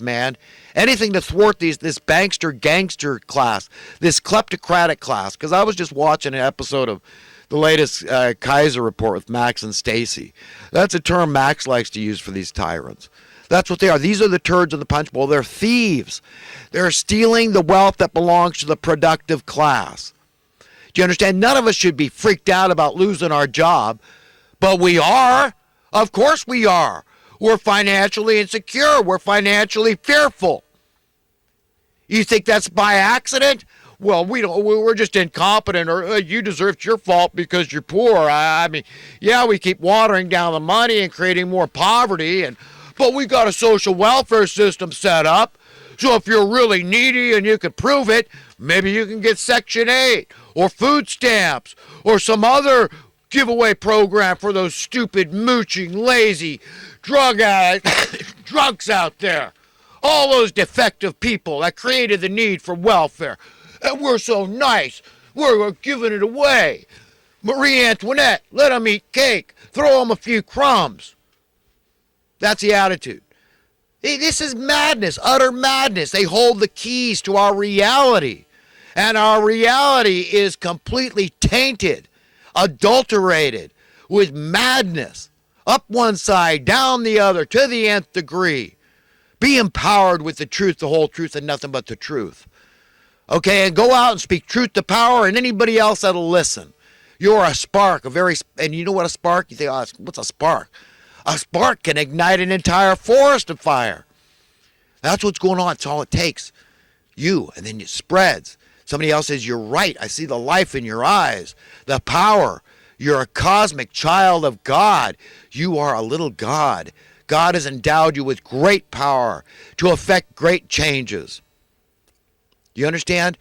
man. Anything to thwart this bankster gangster class, this kleptocratic class. Because I was just watching an episode of the latest Kaiser report with Max and Stacy. That's a term Max likes to use for these tyrants. That's what they are. These are the turds in the punch bowl. They're thieves. They're stealing the wealth that belongs to the productive class. Do you understand? None of us should be freaked out about losing our job, but we are. Of course we are. We're financially insecure. We're financially fearful. You think that's by accident? Well, we're just incompetent, or you deserve, it's your fault because you're poor. I mean, yeah, we keep watering down the money and creating more poverty, but we got a social welfare system set up. So if you're really needy and you can prove it, maybe you can get Section 8 or food stamps or some other giveaway program for those stupid, mooching, lazy drug addicts, drunks out there. All those defective people that created the need for welfare. And we're so nice. We're giving it away. Marie Antoinette, let them eat cake. Throw them a few crumbs. That's the attitude. This is madness, utter madness. They hold the keys to our reality. And our reality is completely tainted, adulterated with madness. Up one side, down the other, to the nth degree. Be empowered with the truth, the whole truth, and nothing but the truth. Okay, and go out and speak truth to power and anybody else that'll listen. You're a spark, and you know what a spark? You think, oh, what's a spark? A spark can ignite an entire forest of fire. That's what's going on. It's all it takes. You, and then it spreads. Somebody else says, you're right. I see the life in your eyes, the power. You're a cosmic child of God. You are a little God. God has endowed you with great power to effect great changes. You understand?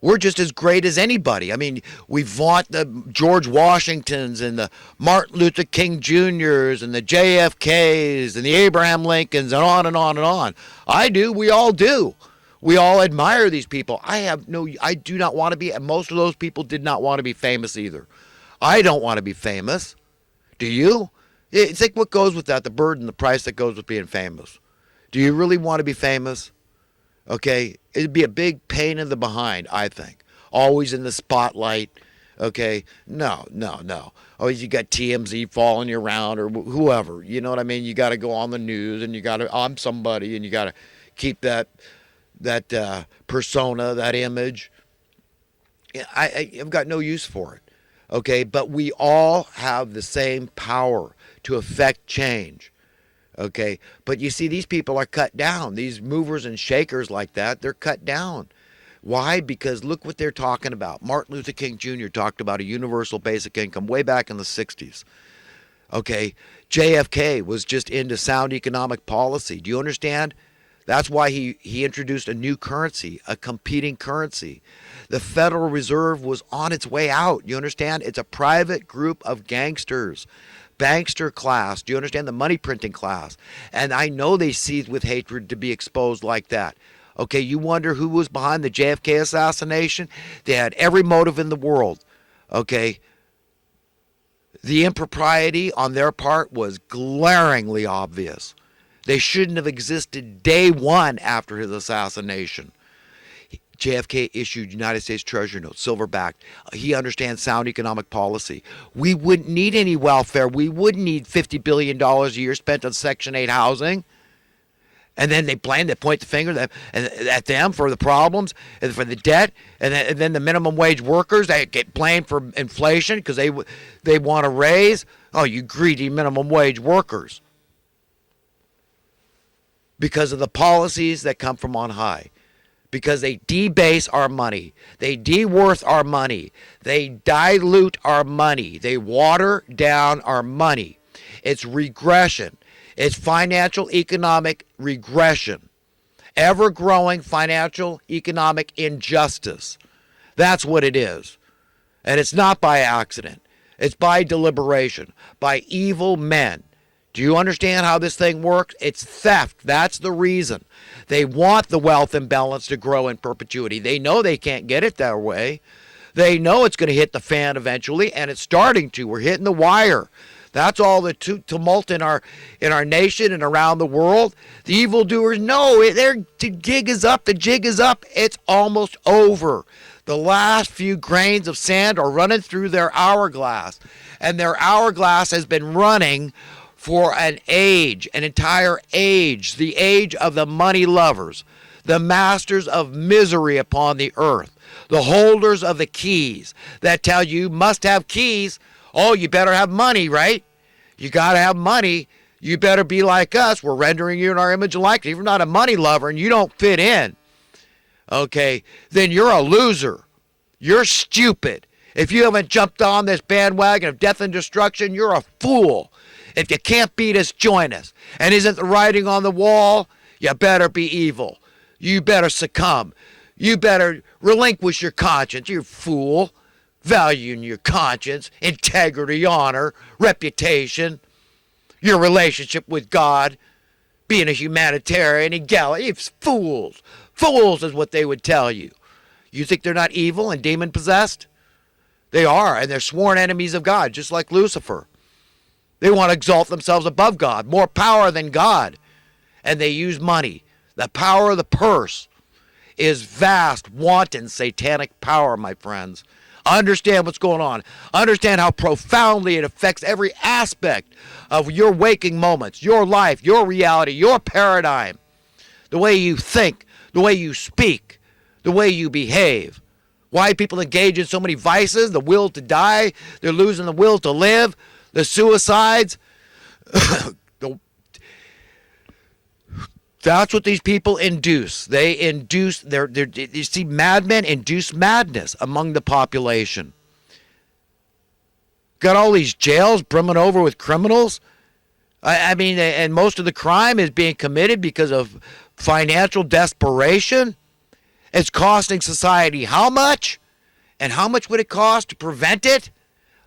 We're just as great as anybody. I mean, we vaunt the George Washingtons and the Martin Luther King Jr.'s and the JFKs and the Abraham Lincolns and on and on and on. I do. We all do. We all admire these people. I do not want to be, and most of those people did not want to be famous either. I don't want to be famous. Do you? Think what goes with that, the burden, the price that goes with being famous. Do you really want to be famous? Okay, it'd be a big pain in the behind, I think. Always in the spotlight. Okay, no. Always you got TMZ following you around or whoever. You know what I mean? You got to go on the news and you got to, I'm somebody, and you got to keep that persona, that image. I've got no use for it. Okay, but we all have the same power to affect change. Okay, but you see, these people are cut down. These movers and shakers like that, they're cut down. Why? Because look what they're talking about. Martin Luther King Jr. talked about a universal basic income way back in the 60s. Okay, JFK was just into sound economic policy. Do you understand? That's why he introduced a new currency, a competing currency. The Federal Reserve was on its way out. You understand? It's a private group of gangsters. Bankster class. Do you understand? The money printing class. And I know they seethe with hatred to be exposed like that. Okay, you wonder who was behind the JFK assassination? They had every motive in the world. Okay. The impropriety on their part was glaringly obvious. They shouldn't have existed day one after his assassination. JFK issued United States Treasury notes, silver-backed. He understands sound economic policy. We wouldn't need any welfare. We wouldn't need $50 billion a year spent on Section 8 housing. And then they point the finger at them for the problems, and for the debt, and then the minimum wage workers, they get blamed for inflation because they want to raise. Oh, you greedy minimum wage workers. Because of the policies that come from on high. Because they debase our money. They de-worth our money. They dilute our money. They water down our money. It's regression. It's financial economic regression. Ever-growing financial economic injustice. That's what it is. And it's not by accident. It's by deliberation. By evil men. Do you understand how this thing works? It's theft. That's the reason. They want the wealth imbalance to grow in perpetuity. They know they can't get it that way. They know it's going to hit the fan eventually, and it's starting to. We're hitting the wire. That's all the tumult in our nation and around the world. The evildoers know their gig is up. The jig is up. It's almost over. The last few grains of sand are running through their hourglass, and their hourglass has been running for an age, an entire age, the age of the money lovers, the masters of misery upon the earth, the holders of the keys that tell you must have keys. Oh, you better have money, right? You got to have money. You better be like us. We're rendering you in our image and likeness. If you're not a money lover and you don't fit in, okay, then you're a loser. You're stupid. If you haven't jumped on this bandwagon of death and destruction, you're a fool. If you can't beat us, join us. And isn't the writing on the wall? You better be evil. You better succumb. You better relinquish your conscience, you fool. Valuing your conscience, integrity, honor, reputation, your relationship with God, being a humanitarian, equality. It's fools. Fools is what they would tell you. You think they're not evil and demon-possessed? They are, and they're sworn enemies of God, just like Lucifer. They want to exalt themselves above God, more power than God. And they use money. The power of the purse is vast, wanton, satanic power, my friends. Understand what's going on. Understand how profoundly it affects every aspect of your waking moments, your life, your reality, your paradigm. The way you think, the way you speak, the way you behave. Why people engage in so many vices, the will to die, they're losing the will to live, the suicides. That's what these people induce. They induce, you see, madmen induce madness among the population. Got all these jails brimming over with criminals. I mean, and most of the crime is being committed because of financial desperation. It's costing society how much? And how much would it cost to prevent it?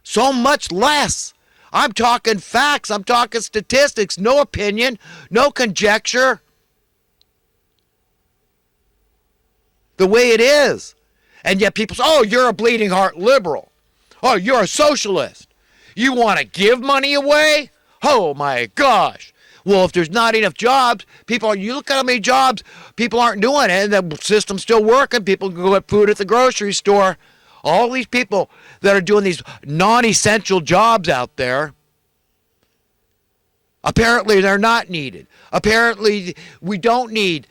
So much less. I'm talking facts. I'm talking statistics. No opinion. No conjecture. The way it is. And yet people say, oh, you're a bleeding heart liberal. Oh, you're a socialist. You want to give money away? Oh, my gosh. Well, if there's not enough jobs, you look at how many jobs people aren't doing, and the system's still working. People can go get food at the grocery store. All these people that are doing these non-essential jobs out there, apparently they're not needed. Apparently we don't need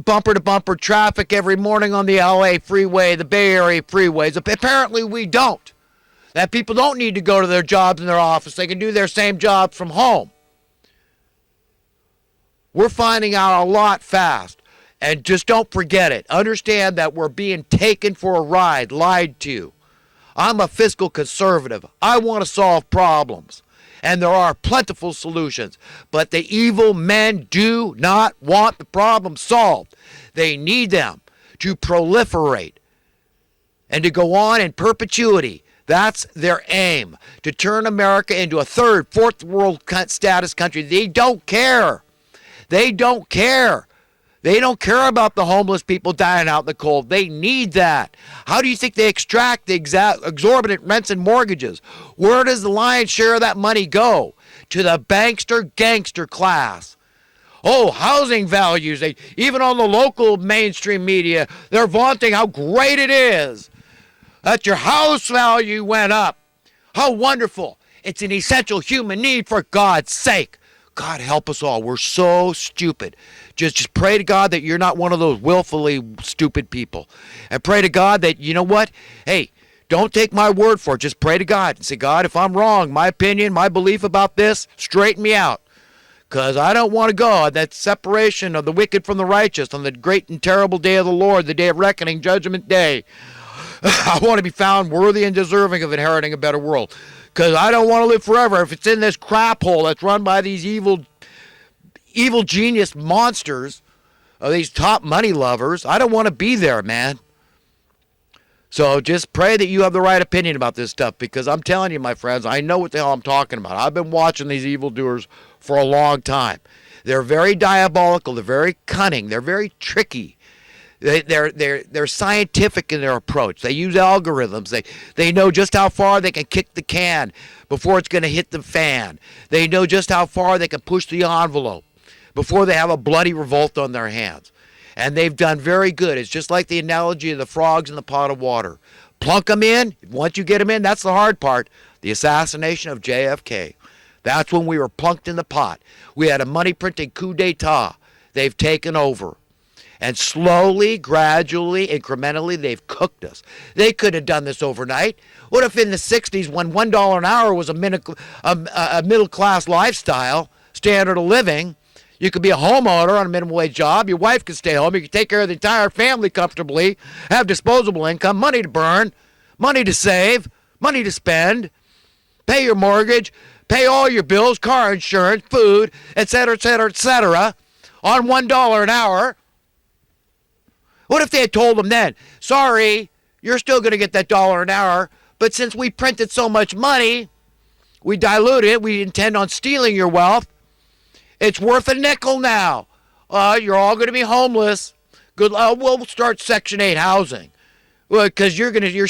bumper-to-bumper traffic every morning on the LA freeway, the Bay Area freeways. Apparently we don't. That people don't need to go to their jobs in their office. They can do their same job from home. We're finding out a lot fast. And just don't forget it. Understand that we're being taken for a ride, lied to. I'm a fiscal conservative. I want to solve problems. And there are plentiful solutions. But the evil men do not want the problem solved. They need them to proliferate and to go on in perpetuity. That's their aim, to turn America into a third, fourth world status country. They don't care. They don't care. They don't care about the homeless people dying out in the cold. They need that. How do you think they extract the exorbitant rents and mortgages? Where does the lion's share of that money go? To the bankster gangster class. Oh, housing values. Even on the local mainstream media, they're vaunting how great it is that your house value went up. How wonderful. It's an essential human need, for God's sake. God help us all. We're so stupid. Just pray to God that you're not one of those willfully stupid people. And pray to God that, you know what? Hey, don't take my word for it. Just pray to God and say, God, if I'm wrong, my opinion, my belief about this, straighten me out. Because I don't want to go on that separation of the wicked from the righteous on the great and terrible day of the Lord, the day of reckoning, judgment day. I want to be found worthy and deserving of inheriting a better world. Because I don't want to live forever if it's in this crap hole that's run by these evil genius monsters, these top money lovers. I don't want to be there, man. So just pray that you have the right opinion about this stuff, because I'm telling you, my friends, I know what the hell I'm talking about. I've been watching these evildoers for a long time. They're very diabolical. They're very cunning. They're very tricky. They're scientific in their approach. They use algorithms. They know just how far they can kick the can before it's going to hit the fan. They know just how far they can push the envelope before they have a bloody revolt on their hands. And they've done very good. It's just like the analogy of the frogs in the pot of water. Plunk them in. Once you get them in, that's the hard part. The assassination of JFK. That's when we were plunked in the pot. We had a money printing coup d'etat. They've taken over. And slowly, gradually, incrementally, they've cooked us. They could have done this overnight. What if in the 60s, when $1 an hour was a middle-class lifestyle, standard of living, you could be a homeowner on a minimum wage job, your wife could stay home, you could take care of the entire family comfortably, have disposable income, money to burn, money to save, money to spend, pay your mortgage, pay all your bills, car insurance, food, etc., etc., etc., on $1 an hour. What if they had told them then, sorry, you're still going to get that dollar an hour, but since we printed so much money, we diluted it, we intend on stealing your wealth, it's worth a nickel now. You're all going to be homeless. Good. We'll start Section 8 housing, because you're